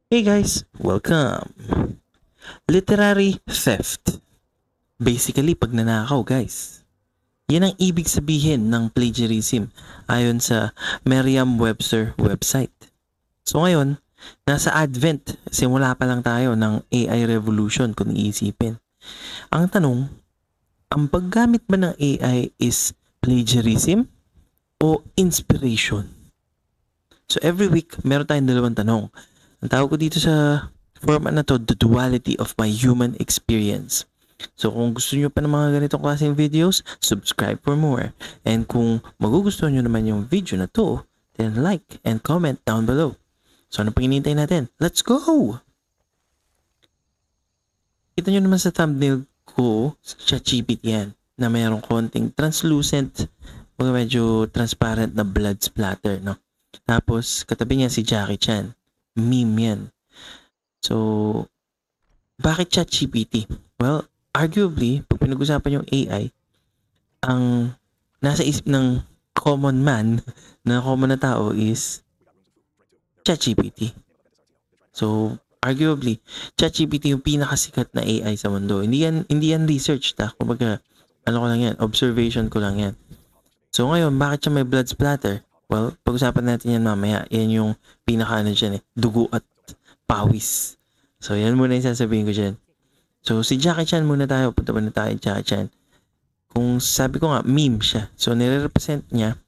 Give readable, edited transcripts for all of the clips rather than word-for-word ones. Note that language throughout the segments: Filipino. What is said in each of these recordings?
Hey guys, welcome! Literary theft. Basically, pagnanakaw guys. Yan ang ibig sabihin ng plagiarism ayon sa Merriam-Webster website. So ngayon, nasa advent, simula pa lang tayo ng AI revolution kung iisipin. Ang tanong, ang paggamit ba ng AI is plagiarism o inspiration? So every week, meron tayong dalawang tanong. Ang tawag ko dito sa format na to, the duality of my human experience. So kung gusto nyo pa ng mga ganitong klaseng videos, subscribe for more. And kung magugustuhan nyo naman yung video na to, then like and comment down below. So ano pang hinihintay natin? Let's go! Kita nyo naman sa thumbnail ko, sa ChatGPT yan, na mayroong konting translucent, medyo transparent na blood splatter, no? Tapos, katabi niya si Jackie Chan. Meme yan. So, bakit ChatGPT? Well, arguably, pag pinag-usapan yung AI, ang nasa isip ng common man, na common na tao is ChatGPT. So, arguably, ChatGPT yung pinakasikat na AI sa mundo. Hindi yan research ta. Kumbaga, ano ko lang yan, observation ko lang yan. So ngayon, bakit siya may blood splatter? Well, pag-usapan natin yan mamaya. Yan yung pinaka dyan dugo at pawis. So yan muna yung sasabihin ko dyan. So si Jackie Chan muna tayo. Punta muna tayo Jackie Chan. Kung sabi ko nga, meme siya. So nire-represent niya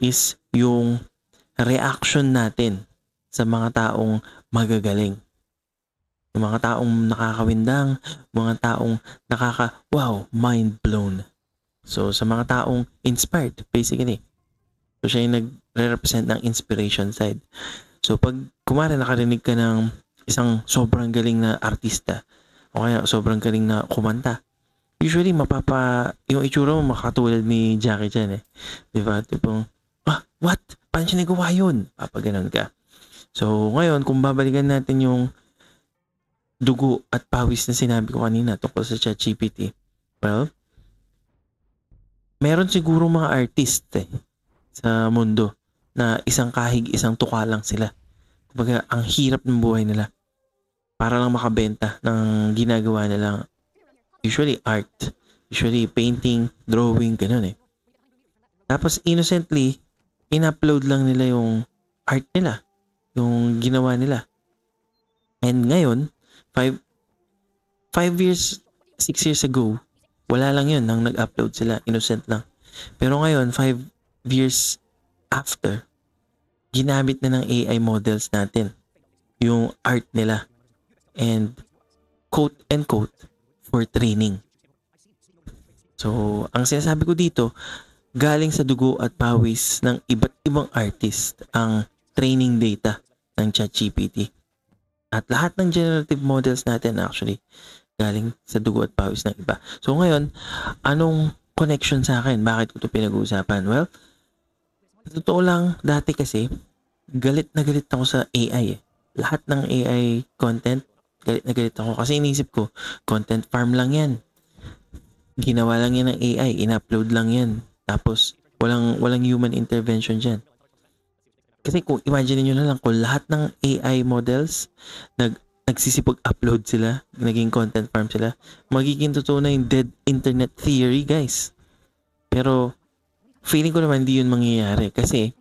is yung reaction natin sa mga taong magagaling. Yung mga taong nakakawindang, mga taong wow, mind blown. So, sa mga taong inspired, basically. So, siya yung nagre-represent ng inspiration side. So, pag kumari nakarinig ka ng isang sobrang galing na artista, o kaya sobrang galing na kumanta, usually, yung itsura mo makatulad ni Jackie Chan eh. Diba? Tipong, what? Paano siya nagawa yun? Papaganon ka. So, ngayon, kung babalikan natin yung dugo at pawis na sinabi ko kanina tungkol sa ChatGPT, well, meron siguro mga artist sa mundo na isang kahig, isang tuka lang sila. Kumbaga, ang hirap ng buhay nila para lang makabenta ng ginagawa nilang usually art, usually painting, drawing, ganun eh. Tapos innocently, in-upload lang nila yung art nila, yung ginawa nila. And ngayon, 5 years, 6 years ago, wala lang yun nang nag-upload sila, innocent lang. Pero ngayon, 5 years after, ginamit na ng AI models natin yung art nila and quote and quote for training. So, ang sinasabi ko dito, galing sa dugo at pawis ng iba't ibang artist ang training data ng ChatGPT. At lahat ng generative models natin actually galing sa dugo at pawis ng iba. So ngayon, anong connection sa akin? Bakit ko ito pinag-uusapan? Well, totoo lang, dati kasi, galit na galit ako sa AI eh. Lahat ng AI content, galit na galit ako. Kasi inisip ko, content farm lang yan. Ginawa lang yan ng AI, in-upload lang yan. Tapos, walang human intervention dyan. Kasi kung imagine niyo na lang kung lahat ng AI models nagsisipag-upload sila, naging content farm sila, magiging totoo na yung dead internet theory, guys. Pero feeling ko naman hindi yun mangyayari kasi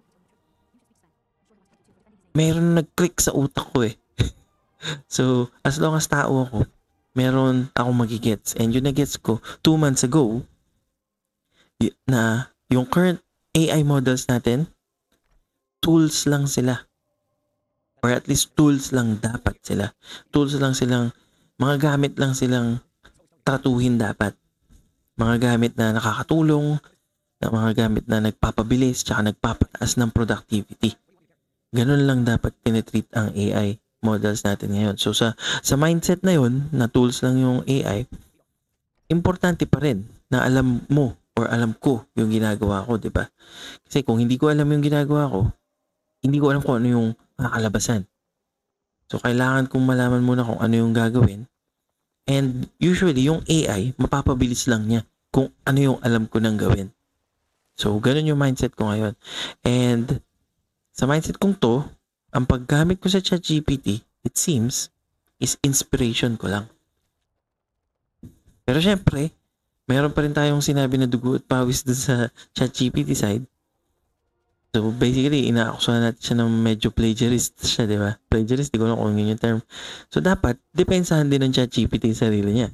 meron nag-click sa utak ko eh. So, as long as tao ako, meron akong magigets. And yung nagets ko 2 months ago na yung current AI models natin, tools lang sila. Or at least tools lang dapat sila. Tools lang silang, mga gamit lang silang tratuhin dapat. Mga gamit na nakakatulong, na mga gamit na nagpapabilis, tsaka nagpapataas ng productivity. Ganun lang dapat tinitreat ang AI models natin ngayon. So sa mindset na yun, na tools lang yung AI, importante pa rin na alam mo or alam ko yung ginagawa ko, di ba? Kasi kung hindi ko alam yung ginagawa ko, hindi ko alam kung ano yung makakalabasan. So, kailangan kong malaman muna kung ano yung gagawin. And usually, yung AI, mapapabilis lang niya kung ano yung alam ko nang gawin. So, ganun yung mindset ko ngayon. And sa mindset kong to, ang paggamit ko sa ChatGPT, it seems, is inspiration ko lang. Pero syempre, meron pa rin tayong sinabi na dugo at pawis dun sa ChatGPT side. So basically, inaakusahan natin siya ng medyo plagiarist siya, di ba? Plagiarist, di ko alam kung yun yung term. So dapat, depensahan din ng ChatGPT yung sarili niya.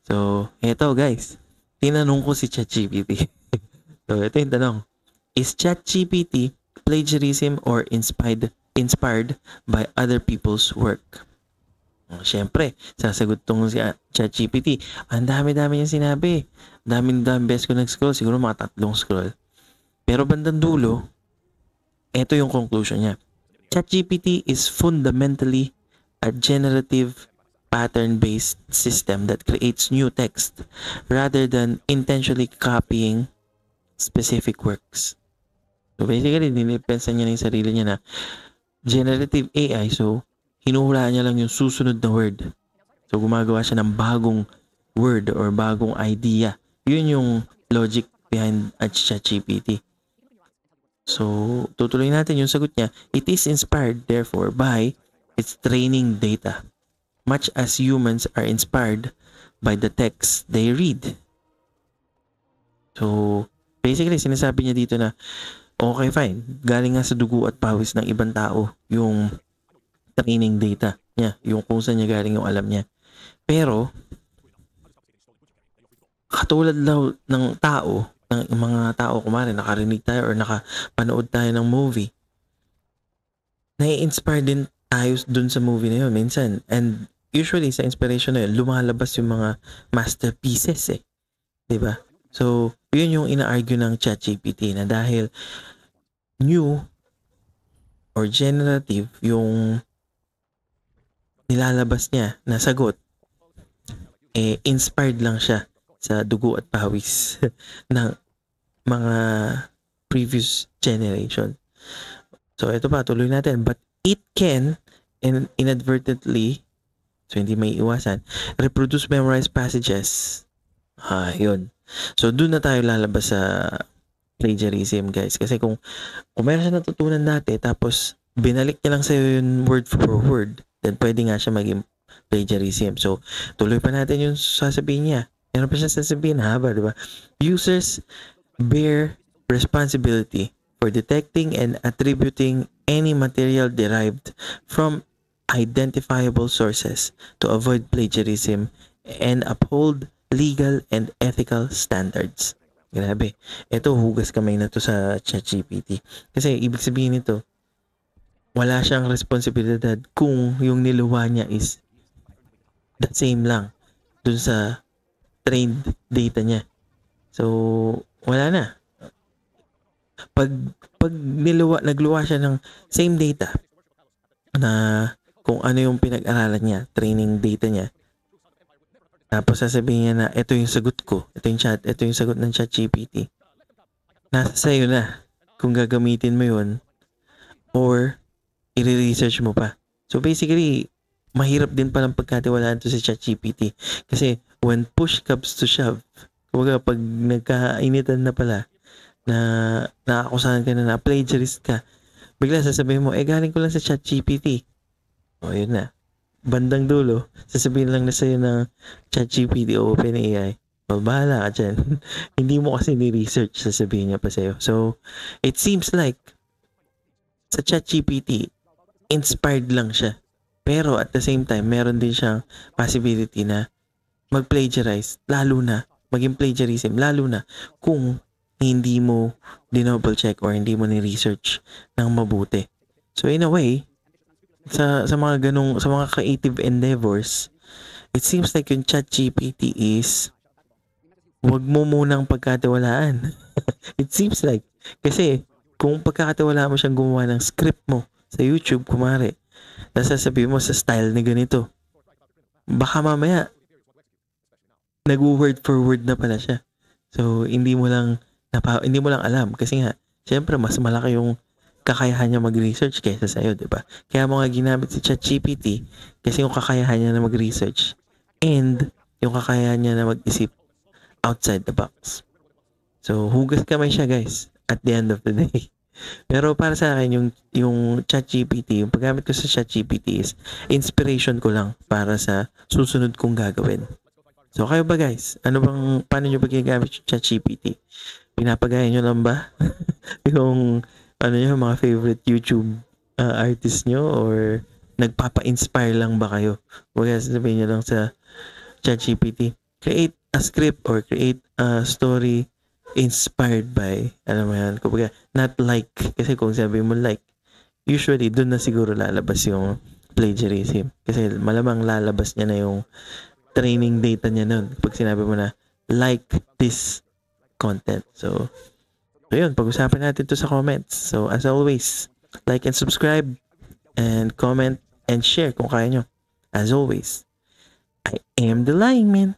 So, eto guys, tinanong ko si ChatGPT. So, ito yung tanong. Is ChatGPT plagiarism or inspired by other people's work? Siyempre, sasagot tong si ChatGPT. Ang dami-dami niyang sinabi. Daming beses ko nag-scroll. Siguro mga 3 scroll. Pero bandang dulo, ito yung conclusion niya. ChatGPT is fundamentally a generative pattern-based system that creates new text rather than intentionally copying specific works. So basically, dinipensa niya na yung sarili niya na generative AI. So, hinuhulaan niya lang yung susunod na word. So, gumagawa siya ng bagong word or bagong idea. Yun yung logic behind ChatGPT. So, tutuloy natin yung sagot niya. It is inspired, therefore, by its training data, much as humans are inspired by the text they read. So, basically, sinasabi niya dito na, okay, fine. Galing nga sa dugo at pawis ng ibang tao yung training data niya, yung kung saan niya galing yung alam niya. Pero, katulad daw ng tao, ng mga tao, kumari nakarinig tayo or nakapanood tayo ng movie, nai-inspire din tayo dun sa movie na yun minsan. And usually sa inspiration na yun, lumalabas yung mga masterpieces eh. Diba? So, yun yung ina-argue ng ChatGPT na dahil new or generative yung nilalabas niya na sagot, eh, inspired lang siya sa dugo at pawis ng mga previous generation. So, ito pa, tuloy natin. But it can inadvertently, so hindi may iwasan, reproduce memorized passages. Yun. So, dun na tayo lalabas sa plagiarism, guys. Kasi kung meron siya natutunan dati, tapos binalik niya lang sa'yo yung word for word, then pwede nga siya maging plagiarism. So, tuloy pa natin yung sasabihin niya. Meron pa siya sasabihin, haba, diba? Users bear responsibility for detecting and attributing any material derived from identifiable sources to avoid plagiarism and uphold legal and ethical standards. Grabe. Ito, hugas kamay na to sa ChatGPT. Kasi ibig sabihin nito, wala siyang responsibilidad kung yung niluwa niya is the same lang dun sa trained data niya. So, wala na. Pag nagluwa siya ng same data na kung ano yung pinag-aralan niya, training data niya, tapos sasabihin niya na ito yung sagot ko, ito yung sagot ng ChatGPT. Nasa sa'yo na kung gagamitin mo yun or i-research mo pa. So basically, mahirap din palang pagkatiwalaan to sa ChatGPT kasi when push comes to shove, kumbaga pag nagkainitan na pala na nakakusahan ka na plagiarist ka, bigla sasabihin mo, galing ko lang sa ChatGPT. O, yun na. Bandang dulo, sasabihin lang na sa'yo ng ChatGPT o OpenAI, bahala ka dyan. Hindi mo kasi ni-research, sasabihin niya pa sa'yo. So, it seems like sa ChatGPT, inspired lang siya. Pero at the same time, meron din siyang possibility na mag-plagiarize, lalo na, maging plagiarism, lalo na kung hindi mo dinouble check or hindi mo ni-research ng mabuti. So in a way, sa mga ganong, sa mga creative endeavors, it seems like yung ChatGPT is wag mo munang pagkatiwalaan. It seems like. Kasi kung pagkakatiwalaan mo siyang gumawa ng script mo sa YouTube, kumari, nasasabihin mo sa style na ganito, baka mamaya nag-word for word na pala siya. So hindi mo lang alam kasi nga syempre mas malaki yung kakayahan niya mag-research kaysa sa'yo, di ba? Kaya mo nga ginamit si ChatGPT kasi yung kakayahan niya na mag-research and yung kakayahan niya na mag-isip outside the box. So, hugas kamay siya, guys, at the end of the day. Pero para sa akin, yung ChatGPT, yung paggamit ko sa ChatGPT is inspiration ko lang para sa susunod kong gagawin. So kayo ba guys? Paano nyo ba ginagamit yung ChatGPT? Pinapagaya nyo lang ba? yung mga favorite YouTube artist nyo, or nagpapa-inspire lang ba kayo? Huwag sabihin nyo lang sa ChatGPT, create a script or create a story inspired by, alam mo yan, kumbaga, not like, kasi kung sabi mo like, usually, dun na siguro lalabas yung plagiarism. Kasi malamang lalabas niya na yung training data niya nun. Pag sinabi mo na, like this content. So yun, pag-usapan natin to sa comments. So, as always, like and subscribe, and comment, and share kung kaya nyo. As always, I am the Lying Man.